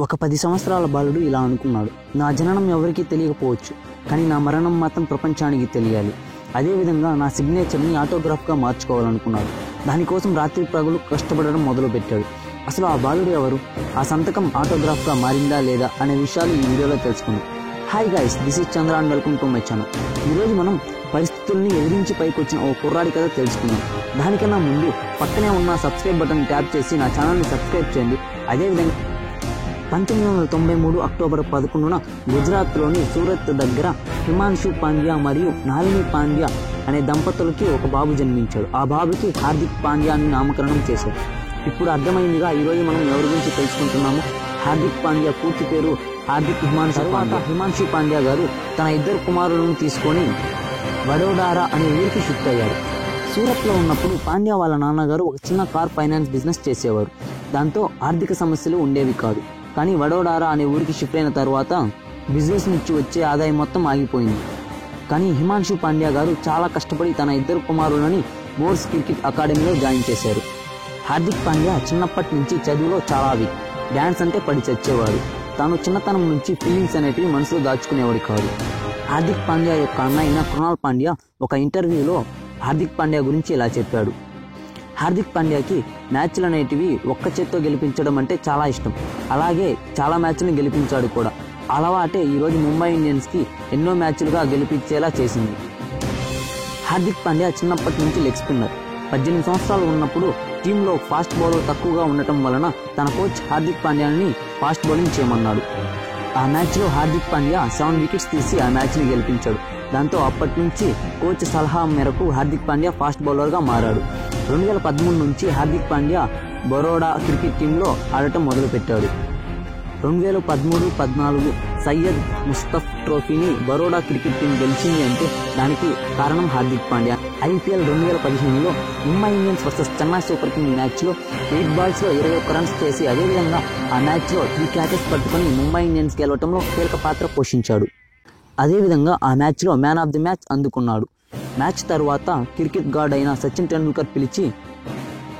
ఒక 10 సంవత్సరాల బాలుడు ఇలా అనుకున్నాడు. నా జననం ఎవరికీ తెలియకపోవచ్చు, కానీ నా మరణం మాత్రం ప్రపంచానికి తెలియాలి. అదేవిధంగా నా సిగ్నేచర్ని ఆటోగ్రాఫ్గా మార్చుకోవాలనుకున్నాడు. దానికోసం రాత్రి పగలు కష్టపడడం మొదలుపెట్టాడు. అసలు ఆ బాలుడు ఎవరు? ఆ సంతకం ఆటోగ్రాఫ్గా మారిందా లేదా అనే విషయాలు ఈ వీడియోలో తెలుసుకుందాం. Hi guys, this is Chandra and welcome to my channel. ఈరోజు మనం పరిస్థితుల్ని ఎదిరించి పైకి వచ్చిన ఓ కుర్రాడి కథ తెలుసుకుందాం. దానికన్నా ముందు పక్కనే ఉన్న సబ్స్క్రైబ్ బటన్ ట్యాప్ చేసి నా ఛానల్ని సబ్స్క్రైబ్ చేయండి. అదేవిధంగా 1993 అక్టోబర్ 11న గుజరాత్లోని సూరత్ దగ్గర హిమాన్షు పాండ్యా మరియు నాలిని పాండ్యా అనే దంపతులకి ఒక బాబు జన్మించాడు. ఆ బాబుకి హార్దిక్ పాండ్యా అని నామకరణం చేశారు. ఇప్పుడు అర్థమైందిగా ఈరోజు మనం ఎవరి గురించి తెలుసుకుంటున్నాము. హార్దిక్ పాండ్యా పూర్తి పేరు హార్దిక్ హిమాన్షు పాండ్యా గారు తన 2 కుమారులను తీసుకొని వడోదరా అనే ఊరికి షిఫ్ట్ అయ్యారు. సూరత్లో ఉన్నప్పుడు పాండ్యా వాళ్ళ నాన్నగారు ఒక చిన్న కార్ ఫైనాన్స్ బిజినెస్ చేసేవారు. దాంతో ఆర్థిక సమస్యలు ఉండేవి కాదు. కానీ వడోదరా అనే ఊరికి షిఫ్ట్ అయిన తర్వాత బిజినెస్ నుంచి వచ్చే ఆదాయం మొత్తం ఆగిపోయింది. కానీ హిమాన్షు పాండ్యా గారు చాలా కష్టపడి తన 2 కుమారులని మోర్స్ క్రికెట్ అకాడమీలో జాయిన్ చేశారు. హార్దిక్ పాండ్యా చిన్నప్పటి నుంచి చదువులో చాలా వీక్. డ్యాన్స్ అంటే పడి చచ్చేవాడు. తాను చిన్నతనం నుంచి ఫీలింగ్స్ అనేటివి మనసులో దాచుకునేవాడు కాదు. హార్దిక్ పాండ్యా యొక్క అన్న అయిన కృణాల్ పాండ్యా ఒక ఇంటర్వ్యూలో హార్దిక్ పాండ్యా గురించి ఇలా చెప్పాడు. హార్దిక్ పాండ్యాకి మ్యాచ్లు అనేటివి ఒక్క చేత్తో గెలిపించడం అంటే చాలా ఇష్టం. అలాగే చాలా మ్యాచ్లను గెలిపించాడు కూడా. అలవాటే ఈరోజు ముంబై ఇండియన్స్కి ఎన్నో మ్యాచ్లుగా గెలిపించేలా చేసింది. హార్దిక్ పాండ్యా చిన్నప్పటి నుంచి లెగ్ స్పిన్నర్. 18 సంవత్సరాలు ఉన్నప్పుడు టీంలో ఫాస్ట్ బౌలర్ తక్కువగా ఉండటం వలన తన కోచ్ హార్దిక్ పాండ్యాని ఫాస్ట్ బౌలింగ్ చేయమన్నాడు. ఆ మ్యాచ్లో హార్దిక్ పాండ్యా 7 వికెట్స్ తీసి ఆ మ్యాచ్ని గెలిపించాడు. దాంతో అప్పటి నుంచి కోచ్ సలహా మేరకు హార్దిక్ పాండ్యా ఫాస్ట్ బౌలర్గా మారాడు. 2013 నుంచి హార్దిక్ పాండ్యా బరోడా క్రికెట్ టీంలో ఆడటం మొదలుపెట్టాడు. 2013-14 సయ్యద్ ముస్తఫ్ ట్రోఫీని బరోడా క్రికెట్ టీం గెలిచింది అంటే దానికి కారణం హార్దిక్ పాండ్యా. IPL 2015లో Mumbai Indians versus Chennai super king మ్యాచ్లో 8 బాల్స్లో 21 రన్స్ చేసి అదేవిధంగా ఆ మ్యాచ్లో 3 క్యాచెస్ పట్టుకుని ముంబై ఇండియన్స్ గెలవటంలో కీలక పాత్ర పోషించాడు. అదేవిధంగా ఆ మ్యాచ్లో మ్యాన్ ఆఫ్ ది మ్యాచ్ అందుకున్నాడు. మ్యాచ్ తర్వాత క్రికెట్ గాడ్ అయిన సచిన్ టెండూల్కర్ పిలిచి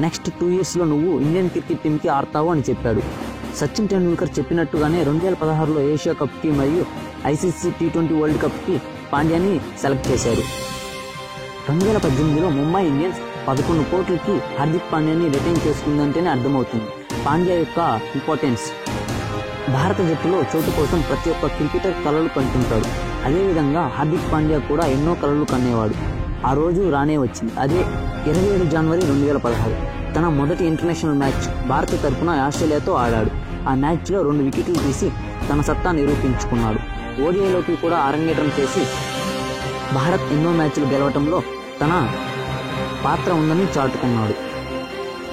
నెక్స్ట్ 2 ఇయర్స్లో నువ్వు ఇండియన్ క్రికెట్ టీంకి ఆడతావు అని చెప్పాడు. సచిన్ టెండూల్కర్ చెప్పినట్టుగానే 2016లో ఏషియా కప్కి మరియు ICC T20 వరల్డ్ కప్కి పాండ్యాని సెలెక్ట్ చేశారు. 2018లో ముంబై ఇండియన్స్ 11 కోట్లకి హార్దిక్ పాండ్యాని రిటైన్ చేసుకుందంటేనే అర్థమవుతుంది పాండ్యా యొక్క ఇంపార్టెన్స్. భారత జట్టులో చోటు కోసం ప్రతి ఒక్క క్రికెటర్ కలలు కంటుంటాడు. అదేవిధంగా హార్దిక్ పాండ్యా కూడా ఎన్నో కలలు కనేవాడు. ఆ రోజు రానే వచ్చింది. అదే 27 జనవరి 2016 తన మొదటి ఇంటర్నేషనల్ మ్యాచ్ భారత తరపున ఆస్ట్రేలియాతో ఆడాడు. ఆ మ్యాచ్లో 2 వికెట్లు తీసి తన సత్తా నిరూపించుకున్నాడు. ODIలోకి కూడా అరంగేట్రం చేసి భారత్ ఎన్నో మ్యాచ్లు గెలవటంలో తన పాత్ర ఉందని చాటుకున్నాడు.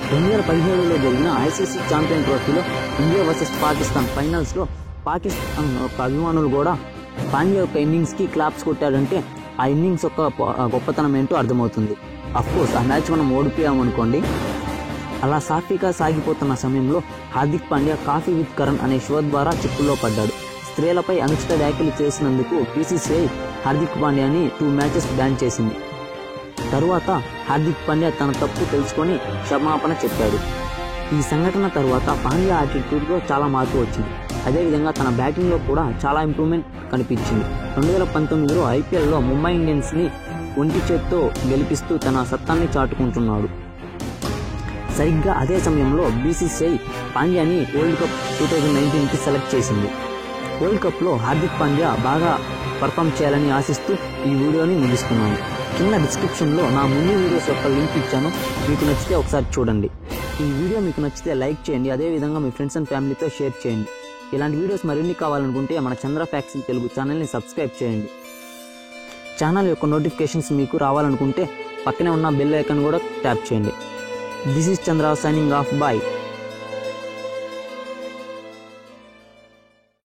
2017లో జరిగిన ICC ఛాంపియన్ ట్రోఫీలో ఇండియా వర్సెస్ పాకిస్తాన్ ఫైనల్స్లో పాకిస్తాన్ యొక్క అభిమానులు కూడా పాండ్యా యొక్క ఇన్నింగ్స్కి క్లాప్స్ కొట్టాడంటే ఆ ఇన్నింగ్స్ యొక్క గొప్పతనం ఏంటో అర్థమవుతుంది. అఫ్కోర్స్ ఆ మ్యాచ్ మనం ఓడిపోయామనుకోండి. అలా సాఫీగా సాగిపోతున్న సమయంలో హార్దిక్ పాండ్యా కాఫీ విత్ కరణ్ అనే షో ద్వారా చిక్కుల్లో పడ్డాడు. స్త్రీలపై అనుచిత వ్యాఖ్యలు చేసినందుకు BCCI హార్దిక్ పాండ్యాని 2 మ్యాచెస్ బ్యాన్ చేసింది. తరువాత హార్దిక్ పాండ్యా తన తప్పు తెలుసుకొని క్షమాపణ చెప్పాడు. ఈ సంఘటన తర్వాత పాండ్యా యాటిట్యూడ్లో చాలా మార్పు వచ్చింది. అదేవిధంగా తన బ్యాటింగ్లో కూడా చాలా ఇంప్రూవ్మెంట్ కనిపించింది. 2019లో IPLలో ముంబై ఇండియన్స్ని ఒంటి చేత్తో గెలిపిస్తూ తన సత్తాన్ని చాటుకుంటున్నాడు. సరిగ్గా అదే సమయంలో BCCI పాండ్యాని వరల్డ్ కప్ 2019కి సెలెక్ట్ చేసింది. వరల్డ్ కప్లో హార్దిక్ పాండ్యా బాగా పర్ఫామ్ చేయాలని ఆశిస్తూ ఈ వీడియోని ముగిస్తున్నాను. కింద డిస్క్రిప్షన్లో నా ముందు వీడియోస్ యొక్క లింక్ ఇచ్చాను. మీకు నచ్చితే ఒకసారి చూడండి. ఈ వీడియో మీకు నచ్చితే లైక్ చేయండి. అదేవిధంగా మీ ఫ్రెండ్స్ అండ్ ఫ్యామిలీతో షేర్ చేయండి. ఇలాంటి వీడియోస్ మరిన్ని కావాలనుకుంటే మన చంద్ర ఫ్యాక్ట్స్ ఇన్ తెలుగు ఛానల్ని సబ్స్క్రైబ్ చేయండి. ఛానల్ యొక్క నోటిఫికేషన్స్ మీకు రావాలనుకుంటే పక్కనే ఉన్న బెల్ ఐకాన్ కూడా ట్యాప్ చేయండి. This is Chandra signing off. Bye.